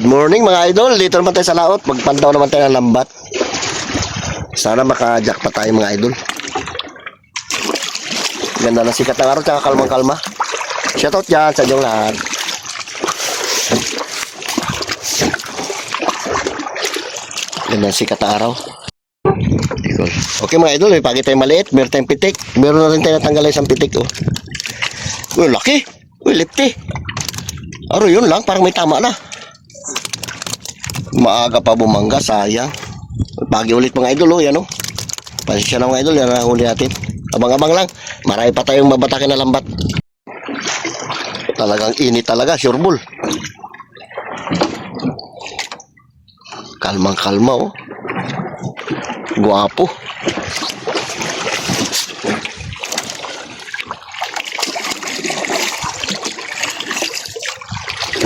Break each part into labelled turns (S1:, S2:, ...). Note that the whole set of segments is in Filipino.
S1: Good morning mga idol, dito naman tayo sa laot. Magpandaw naman tayo ng lambat. Sana maka-jack pa tayo mga idol. Ganda na sikat ng araw, tsaka kalmang-kalma. Shoutout dyan sa inyong lahat. Ganda na sikat ng araw. Okay mga idol, may pagi tayo maliit. Meron tayong pitik. Meron na rin tayo natanggal isang pitik. Oh. Uy, laki. Uy, lipti. Aro yun lang, parang may tama na. Maaga pa bumangga, sayang. Pagi ulit mga idol, oh, yan oh. Pasensya na mga idol, yan ang huli natin. Abang-abang lang, marami pa tayong mabatakin na lambat. Talagang init talaga, sure bull. Kalmang-kalma oh. Guwapo.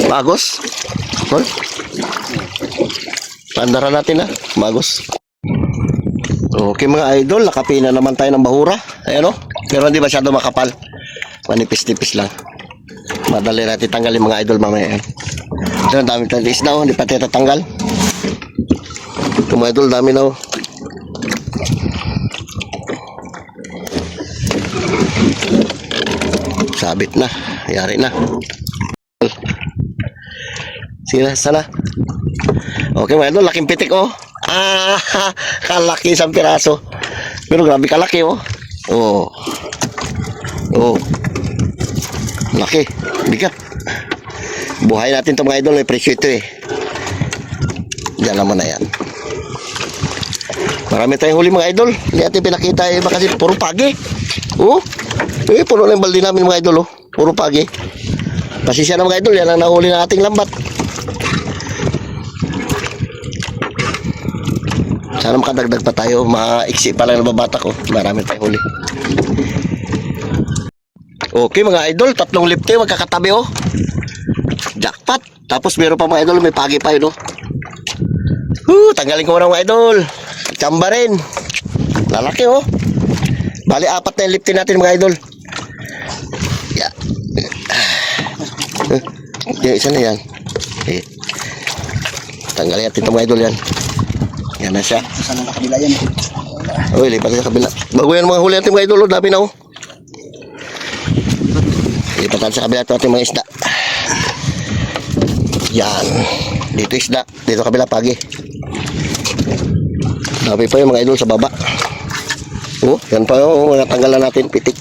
S1: Bagos. Hol. Pandaran natin na, magos. Okay mga idol, nakapina naman tayo ng bahura. Ayan o, pero hindi masyado makapal. Manipis-tipis lang. Madali natin tanggalin mga idol mamaya. Ito ang dami tayong isda o, hindi pa tayo tatanggal. Ito mga idol, dami na o. Sabit na, yari na. Sige na, sana. Okay mga idol, laking pitik oh. Kalaki isang piraso. Pero grabe kalaki oh. Oh. Oh. Laki, bigat. Buhay natin to mga idol, may presyo ito eh. Diyan naman na yan. Marami tayong huli mga idol. Hindi natin pinakita eh, kasi puro pagi. Oh. Eh, puno na yung baldi namin mga idol oh. Puro pagi. Pasisya na mga idol, yan ang nahuli na ating lambat. Sana makadagdag pa tayo, maiksi pa lang nababata ko. Marami tayong huli. Okay mga idol, tatlong lipte magkakatabi oh. Jackpot. Tapos meron pa mga idol, may pagi pa yun oh. Tanggalin ko muna mga idol. Tsamba rin. Lalaki oh. Bali apat na yung lipte natin mga idol. Yeah. Yung isa na yan. Okay. Tanggalin natin ito mga idol yan. Yan na siya.
S2: Sana nakabila yan.
S1: Uy, lipat sa kabila. Bago yan mga huli natin mga idol. Dami na oh. Lipat natin sa kabila ito ating mga isda. Yan. Dito isda. Dito kabila pagi. Dami pa yung mga idol sa baba. Oh, yan pa yung mga tanggalan natin. Pitik.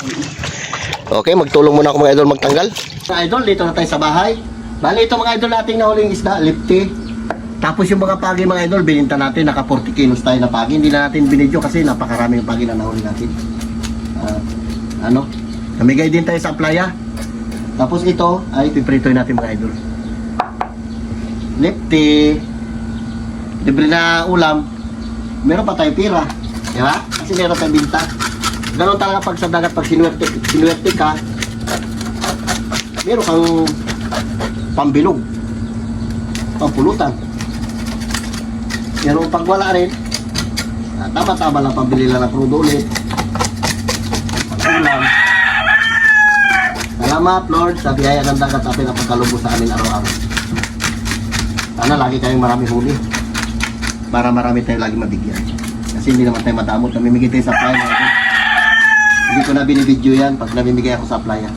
S1: Okay, magtulong muna ako mga idol magtanggal. Mga idol, dito na tayo sa bahay. Bali ito mga idol nating nahuling isda. Lipti. Tapos yung mga pagi mga idol, bininta natin, naka 40 kilos tayo na pagi. Hindi na natin binidyo kasi napakarami yung pagi na nahuli natin. Namigay din tayo sa playa. Tapos ito ay pipritoy natin mga idol. Lipti. Libre na ulam. Meron pa tayo pira. Di ba? Kasi meron tayo binta. Ganon talaga pag sa dagat, pag sinuwerte ka, meron kang pambilog. Pampulutan. Yan ang pagwala rin. Tama-tama lang pambili lang ng crudo ulit. Pag-ulam. Salamat Lord sa biyaya ng dagat at pinapagkalubos sa amin araw-araw. Sana lagi kayong marami huli. Para marami tayo lagi mabigyan. Kasi hindi naman tayo madamot. Namimigay tayo sa playa. Hindi ko na binibidyo yan pag namimigay ako sa playa.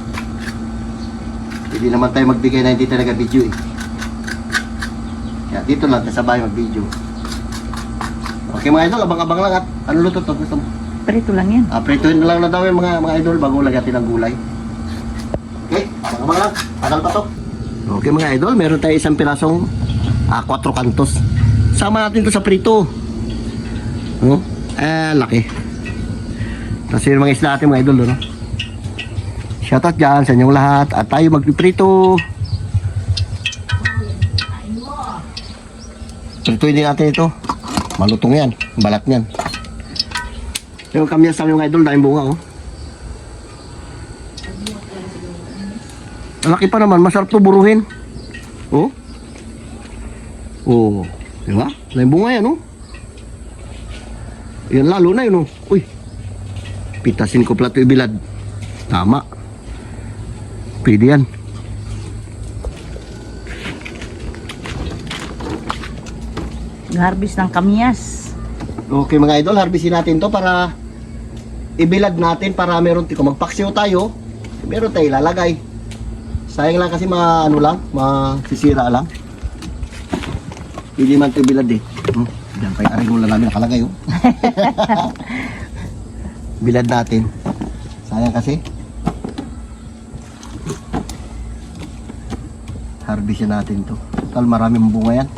S1: Hindi naman tayo magbigay na hindi talaga video eh. Kaya dito lang tayo sa bahay mag-video. Okay mga idol, abang-abang lang at ano luto to? Gusto mo?
S3: Prito lang yan.
S1: Prituin na lang na daw yung mga idol bago lagyatin ng gulay. Okay, abang-abang lang. Tagal pa to. Okay mga idol, meron tayo isang pirasong 4 kantos. Sama natin to sa prito. Laki. Tapos yung mga isla natin mga idol, no? Shoutout dyan sa inyong lahat. At tayo magpiprito. Prituin din natin ito. Malutong yan. Balat niyan. Yung kamyas sa mga idol, dahil bunga oh. Malaki pa naman. Masarap to buruhin. Oh. Oh. Diba? Dahil bunga yan oh. Yan lalo na yun oh. Uy. Pitasin ko plato ibilad. Tama. Pwede yan.
S2: Mag-harvest ng kamyas.
S1: Okay mga idol, harvestin natin to para ibilad natin para meron kung magpaksiw tayo, meron tayo ilalagay. Sayang lang kasi masisira lang. Hindi man ito bilad eh. Diyan pa yung arigula namin nakalagay oh. Bilad natin. Sayang kasi. Harvestin natin to. Total marami mong bunga yan.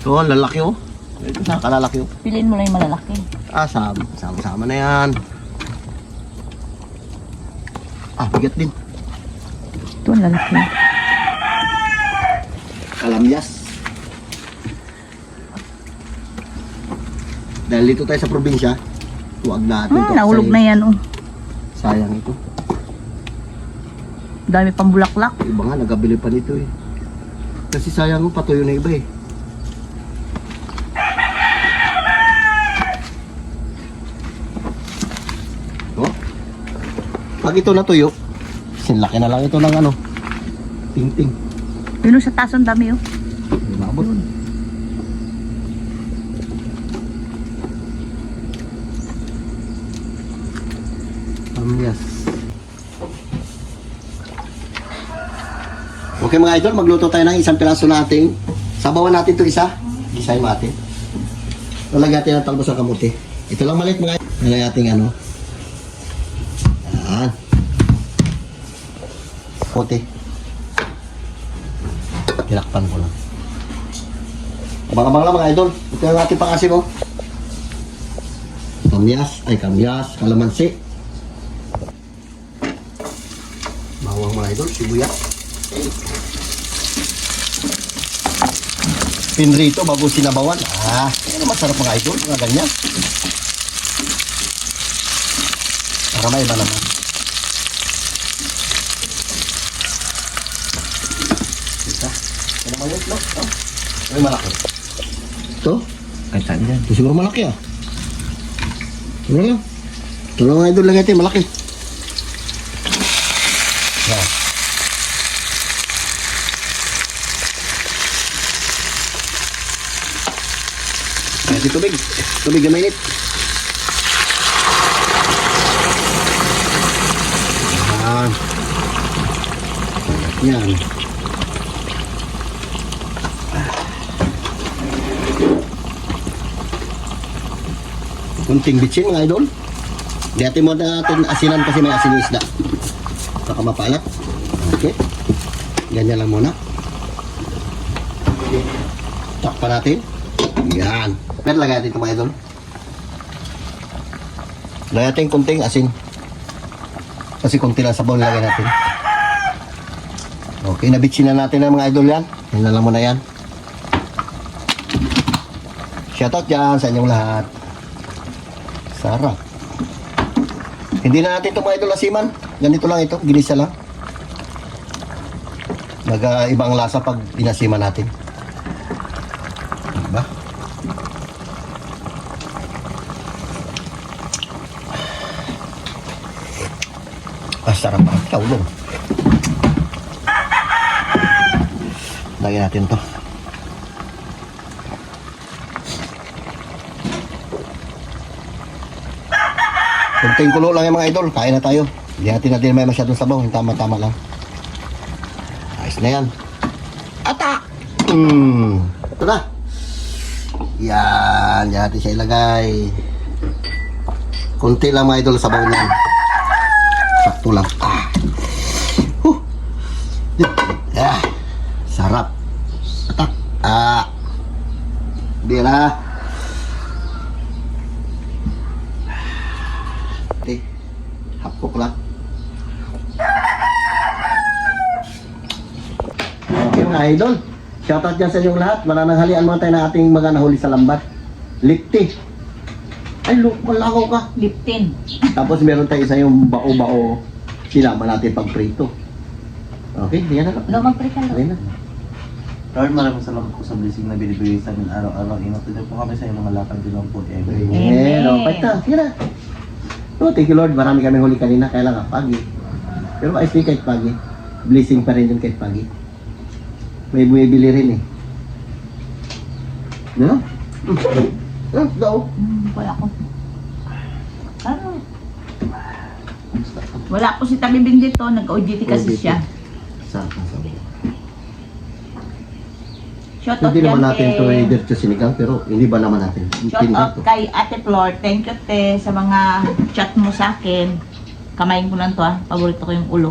S1: So, ang lalaki oh. Ito sa kalalaki oh.
S2: Pilin mo lang yung malalaki.
S1: Sama na yan. Bigat din.
S2: Ito ang lalaki.
S1: Kalamyas. Dahil dito tayo sa probinsya, huwag natin to.
S2: Nahulog na yan oh.
S1: Sayang ito.
S2: Dami pang bulaklak.
S1: Iba nga, nagabili pa nito eh. Kasi sayang mo, patuyo na iba eh. Oh. Pag ito natuyo, sinlaki na lang ito ng ano, ting-ting.
S2: Yun sa taas ang dami oh.
S1: Lumabot. Yes. Okay mga idol, magluto tayo ng isang piraso nating sabawan natin ito isa. Isahin natin. Lalagyan natin ng talbos ng kamuti. Ito lang maliit mga idol. Lalagyan natin ano. Yan. Kamuti. Tinakpan ko lang. Abang-abang lang mga idol. Ito yung ating pang-asin oh. Kamyas, kalamansi. Bawang mga idol, sibuyas. Pinrito bago sinabawan. Ano masarap mga idol, mga ganyan. Para may iba naman. Ito. Ano naman yun, no? Ay, malaki. Ito? Kahit saan yan. Ito siguro malaki ah. Ito lang. Ito lang mga idol lang ito, malaki. Yan. Kasi tubig. Tubig na mainit. Yan. Yan. Kunting bitsin mga idol. Di atin mo natin asinan kasi may asin yung isda. Baka mapalat. Okay. Ganyan lang muna. Okay. Takpan natin. Yan. Pero lagay natin ito mga idol. Lagay natin kunting asin. Kasi kunti lang sabaw nilagay natin. Okay, nabitsin na natin ang mga idol yan. Yan lang muna yan. Shoutout dyan sa inyong lahat. Sarap. Hindi na natin ito mga idol asiman. Ganito lang ito, ginisa lang. Nag-ibang lasa pag inasiman natin. Diba? Sarap ang kaulong. Lagyan natin to. Kunting kulo lang yung mga idol. Kain na tayo. Hindi natin may masyadong sabaw. Yung tama-tama lang. Ayos na yan. Ata! Ito na. Yan. Yan natin siya ilagay. Kunti lang mga idol sabaw niyan. Sakto lang. Sarap. Ata. Di na. Hapok lang. Okay mga idol, shoutout dyan sa inyong lahat. Manananghalian muna tayo na ating mga nahuli sa lambat. Lipti. Ay, malakaw ka.
S2: Liptin.
S1: Tapos meron tayo isa yung bao-bao. Sinama natin pag prito. Okay, yan na.
S2: No, magprika lang.
S1: Okay na.
S3: Lord, maraming salamat po sa blessing na binibigay sa amin araw-araw. Ingat po kami sa iyong mga lakad din lang po. Amen.
S1: Amen. Okay na. Sige na. Oh, thank you Lord. Marami kami huli kanina. Kaya lang pagi. Pero ayos din kahit pagi. Blessing pa rin yun kahit pagi. May bumibili rin eh. Ano? Daw.
S2: Wala ko. Ano? Wala ko si Tabibing dito. Nag-OJT kasi
S1: OJT.
S2: siya.
S1: Saan ka sabi?
S2: Shoutout
S1: Hindi naman
S2: yan
S1: natin ito
S2: kay...
S1: i-dirt sa sinigang, pero hindi ba naman natin?
S2: Shoutout kay Ate Flor. Thank you, te, sa mga chat mo sa akin. Kamayin ko lang to, ah. Paborito ko yung ulo.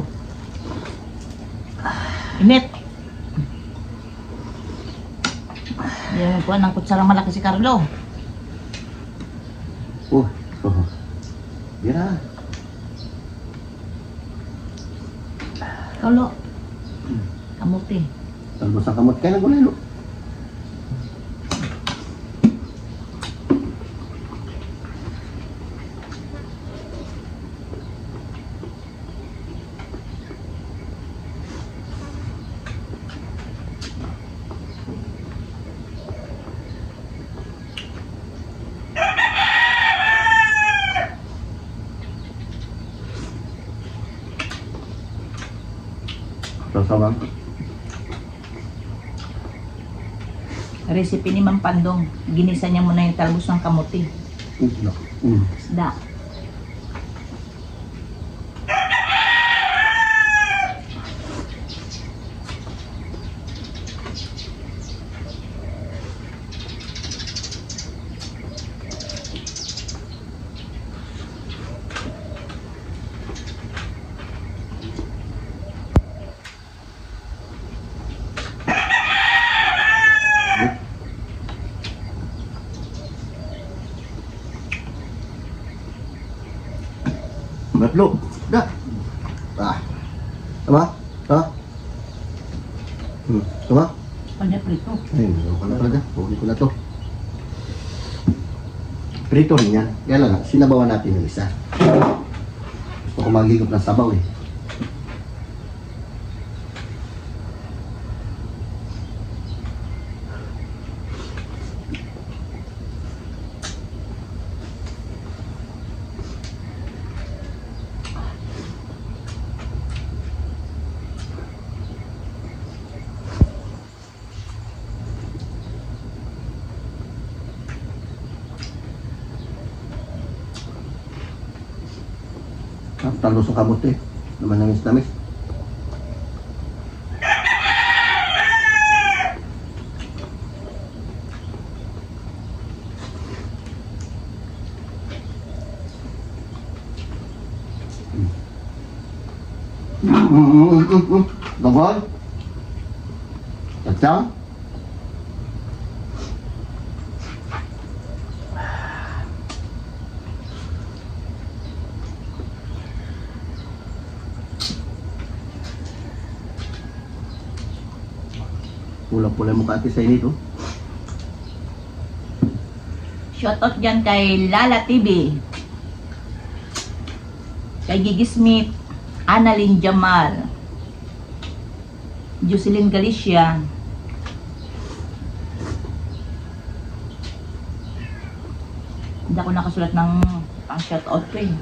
S2: Init. Yan po, ng kutsarang malaki si Carlo.
S1: Oh. Yan na.
S2: Carlo. Kamuti.
S1: Talbos ang kamot. Kaya nagulay, no? Sasawang.
S2: Recipe ni Mang Pandong. Ginisa niya muna yung talbos ng kamuti.
S1: Mm.
S2: Isda.
S1: Matlo. Dah. Tama? Tama?
S2: Kanya prito.
S1: Ay, meron ka na talaga. Huwag ko na to. Prito rin yan. Kaya lang, sinabawan natin yung isa. Gusto ko magigop ng sabaw eh. Talos ang kamot eh. Naman namis-namis. Gagol? Tatsang? Pula-pula mukha ate sa inito.
S2: Shoutout dyan kay Lala TV. Kay Gigi Smith. Annalyn Jamal. Jocelyn Galicia. Hindi ako nakasulat ng pang shoutout ko eh.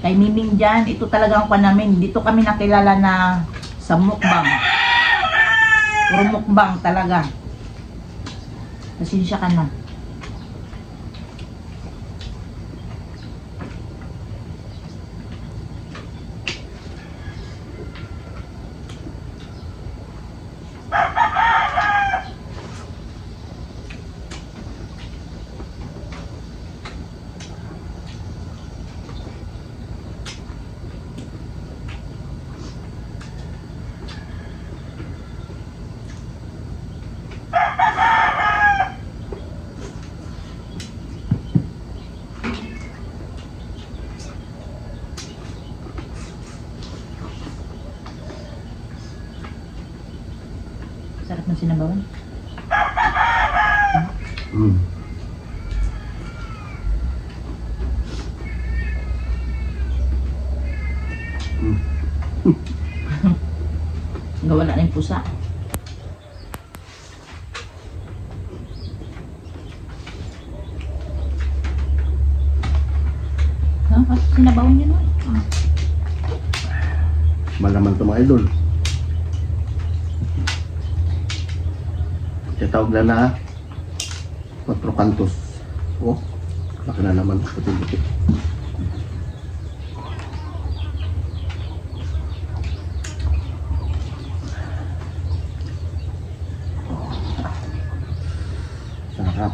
S2: Kay Miming dyan, ito talaga ang pan namin. Dito kami nakilala na sa mukbang. Puro mukbang talaga. Pasensya ka na. Sarap ng sinabawan.
S1: Mm.
S2: Gawa na yung pusa. Ha? Sinabawan niya naman.
S1: Malaman to mga idol. Tawag na 4 kantos. Oh, laki na naman. Puti-puti. Sarap.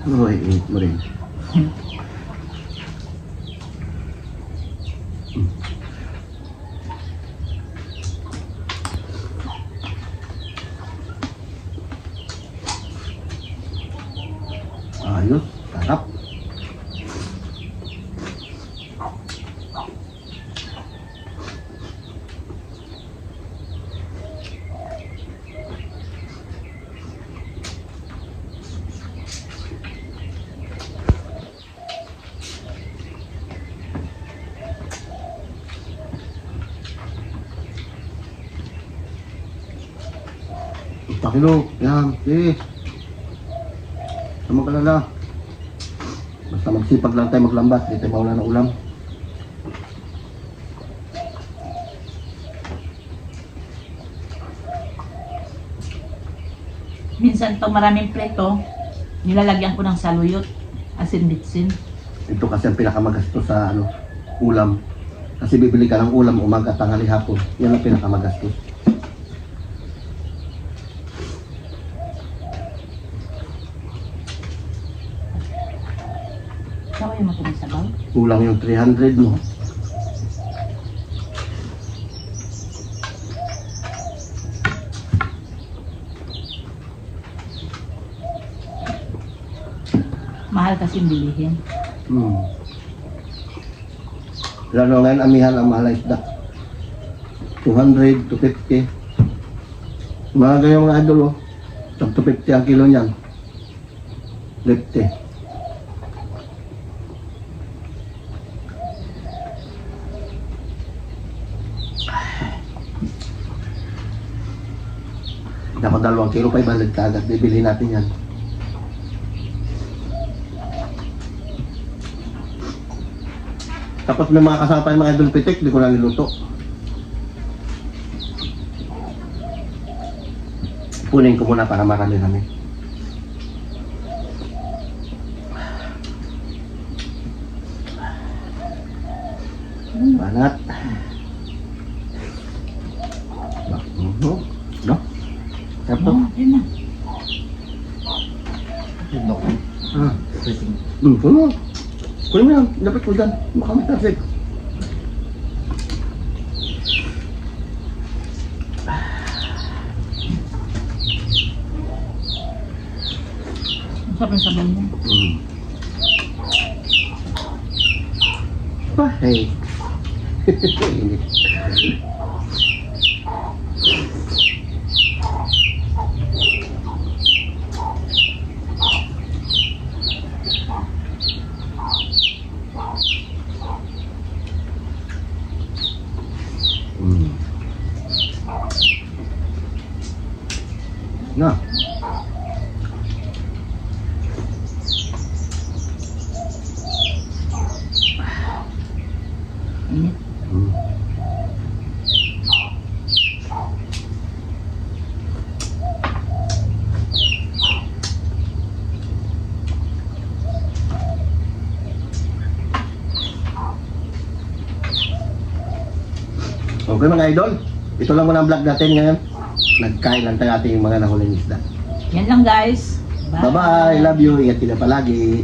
S1: Uy, init mo rin. Ayos, sarap. Pakilo, yan, sige. Sama ka na. Basta magsipag lang tayo maglambat, di tayo mawala ng ulam.
S2: Minsan to maraming preto, nilalagyan ko ng saluyot, asin bitsin.
S1: Ito kasi ang pinakamagastos sa ulam. Kasi bibili ka ng ulam umaga, tanghali, hapon. Yan ang pinakamagastos.
S2: Sawa yung matuloy sabaw.
S1: Kulang yung 300 mo.
S2: Mahal kasi bilihin.
S1: Lalo ngayon, amihan ang mahal na isda. 200 to 50. Mga ganyan mga idol, oh. 250 ang kilo niyan. 50. Dapat 2 kilo, 500 kagad. Bibili natin yan. Tapos may mga kasama tayong mga idol pitik, di ko lang niluto. Kunin ko muna para marami kami. Banat. No? Sarap to?
S2: Yun na.
S1: Kunin mo. Kunin mo yan. Dapat ko dyan. Baka may tasik.
S2: Ang sarap yung sabaw niya.
S1: Hey. Init. Na.
S2: Init.
S1: Okay mga idol, ito lang muna ang vlog natin ngayon. Nagkain lang tayo ating mga nahuling isda.
S2: Yan lang guys.
S1: Bye bye, love you, ingat kita palagi.